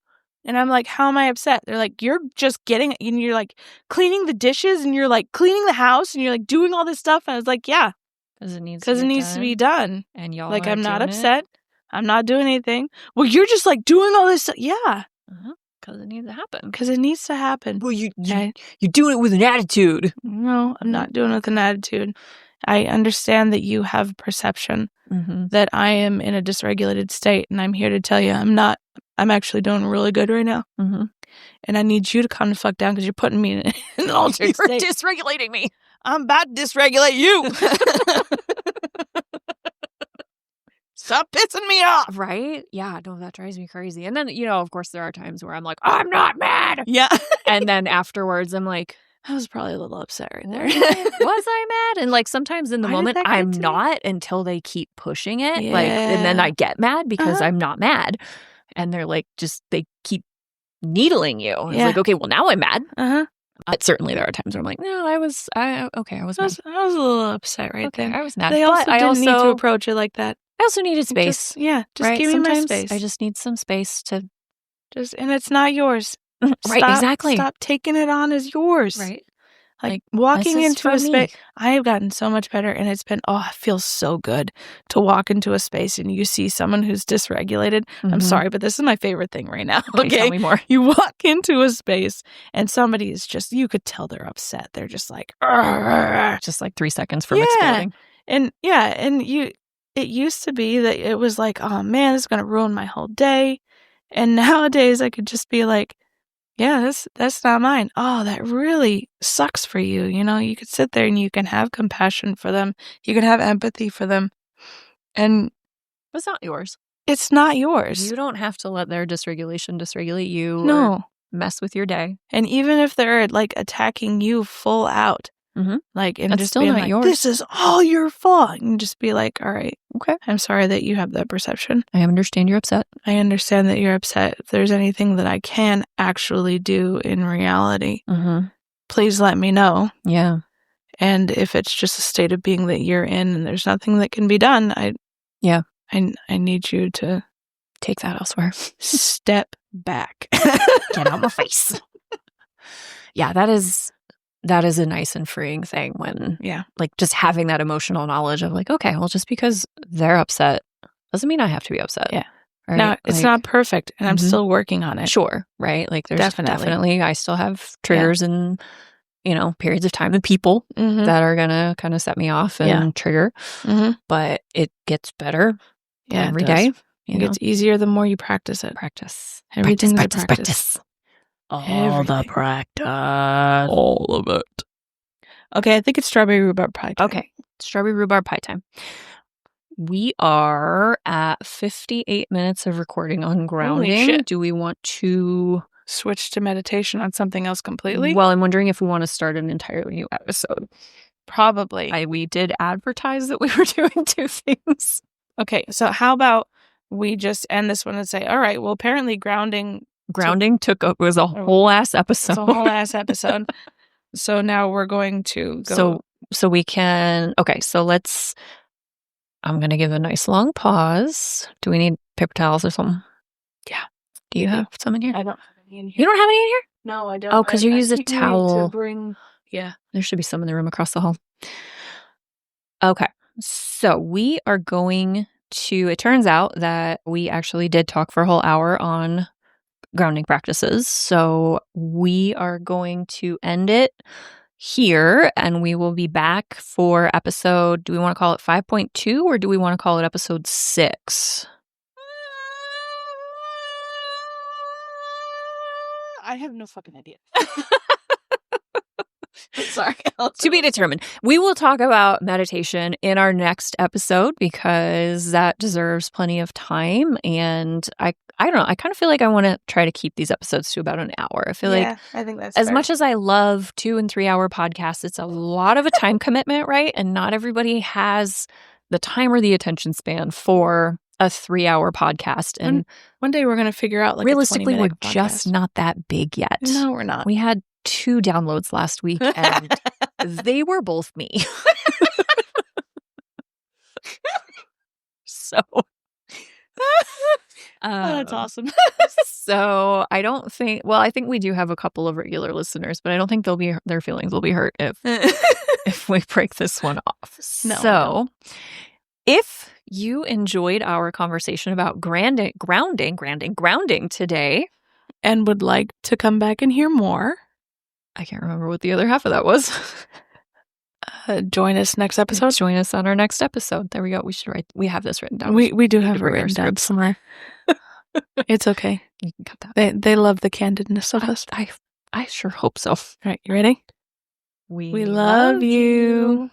And I'm like, how am I upset? They're like, you're just getting, and you're like cleaning the dishes and you're like cleaning the house and you're like doing all this stuff. And I was like, yeah. Because it needs to be done. And y'all like, I'm not upset. I'm not doing anything. Well, you're just like doing all this stuff. Yeah. Because it needs to happen. Because it needs to happen. Well, you're doing it with an attitude. No, I'm not doing it with an attitude. I understand that you have perception that I am in a dysregulated state, and I'm here to tell you I'm not. I'm actually doing really good right now. And I need you to calm the fuck down because you're putting me in an altered state. You're dysregulating me. I'm about to dysregulate you. Stop pissing me off. Right? Yeah, no, that drives me crazy. And then, of course, there are times where I'm like, I'm not mad. Yeah. And then afterwards, I'm like, I was probably a little upset right there. Was I mad? And like sometimes in the moment, I'm not until they keep pushing it. Yeah. Like, and then I get mad because I'm not mad. And they're like, they keep needling you. It's Yeah. like, okay, well, now I'm mad. Uh-huh. But certainly there are times where I'm like, no, I was mad. I was a little upset right Okay, then. I was mad. They But also didn't need to approach it like that. I also needed space. Just right? give me my Sometimes space. I just need some space to. And it's not yours. Right, exactly. Stop taking it on as yours. Right. Like walking into a space. Me. I have gotten so much better, and it's been, it feels so good to walk into a space and you see someone who's dysregulated. Mm-hmm. I'm sorry, but this is my favorite thing right now. Okay, tell me more. You walk into a space and somebody is just, you could tell they're upset. They're just like, argh. Just like 3 seconds from exploding. And it used to be that it was like, oh man, this is going to ruin my whole day. And nowadays I could just be like, yeah, that's not mine. Oh, that really sucks for you. You could sit there and you can have compassion for them. You can have empathy for them. And it's not yours. It's not yours. You don't have to let their dysregulation dysregulate you. No. Or mess with your day. And even if they're like attacking you full out, like, and that's just still being not like, yours. this is all your fault. And just be like, all right, okay, I'm sorry that you have that perception. I understand you're upset. I understand that you're upset. If there's anything that I can actually do in reality, please let me know. Yeah. And if it's just a state of being that you're in and there's nothing that can be done, I need you to take that elsewhere. Step back. Get out my face. Yeah, that is a nice and freeing thing when, like, just having that emotional knowledge of like, okay, well, just because they're upset doesn't mean I have to be upset. Yeah. Right? Now, it's not perfect, and I'm still working on it. Sure, right? Like, there's definitely I still have triggers and, periods of time and people that are going to kind of set me off and trigger. But it gets better every day. It gets easier the more you practice it. Practice. Everything Practice. All the practice. All of it. Okay, I think it's strawberry rhubarb pie time. Okay, strawberry rhubarb pie time. We are at 58 minutes of recording on grounding. Holy shit. Do we want to switch to meditation on something else completely? Well, I'm wondering if we want to start an entirely new episode. Probably. We did advertise that we were doing 2 things. Okay, so how about we just end this one and say, all right, well, apparently grounding was a whole ass episode. It's a whole ass episode. So now we're going to go. So we can, so let's, I'm going to give a nice long pause. Do we need paper towels or something? Yeah. Do you have some in here? I don't have any in here. You don't have any in here? No, I don't. Oh, because you use a towel. Yeah. There should be some in the room across the hall. Okay. So we are going to, it turns out that we actually did talk for a whole hour on grounding practices. So we are going to end it here and we will be back for episode, do we want to call it 5.2 or do we want to call it episode 6? I have no fucking idea. Sorry. To be determined. We will talk about meditation in our next episode because that deserves plenty of time. And I don't know. I kind of feel like I want to try to keep these episodes to about an hour. I feel like I think that's as fair. much as I love 2 and 3 hour podcasts, it's a lot of a time commitment, right? And not everybody has the time or the attention span for a 3 hour podcast. And one day we're going to figure out, like, realistically, we're podcast. Just not that big yet. No, we're not. We had 2 downloads last week and they were both me. So that's awesome. So I don't think, I think we do have a couple of regular listeners, but I don't think their feelings will be hurt if we break this one off. No, so if you enjoyed our conversation about grounding today and would like to come back and hear more, I can't remember what the other half of that was. Join us next episode. Join us on our next episode. There we go. We have this written down. We do have it written down somewhere. It's okay. You can cut that. They love the candidness of us. I sure hope so. All right, you ready? We love you.